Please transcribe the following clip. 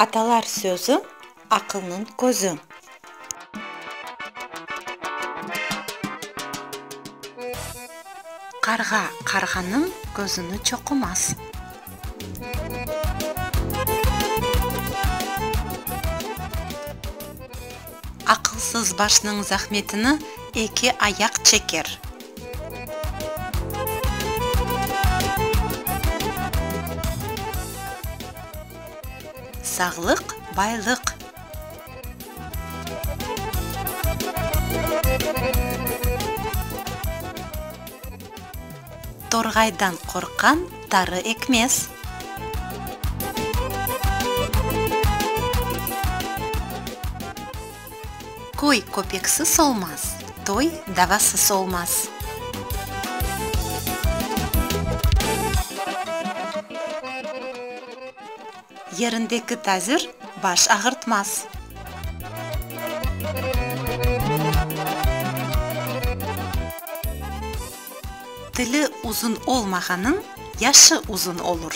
Аталар сөзі ақылның көзі. Қарға қарғаның көзіні чоқымас. Ақылсыз башның захметіні екі аяқ чекер. Сағлық байлық. Торғайдан қорқан тары екмес. Қой көпексіз олмас, той давасыз олмас. Еріндегі тәзір баш ағыртмас. Тілі ұзын олмағаның яшы ұзын olur.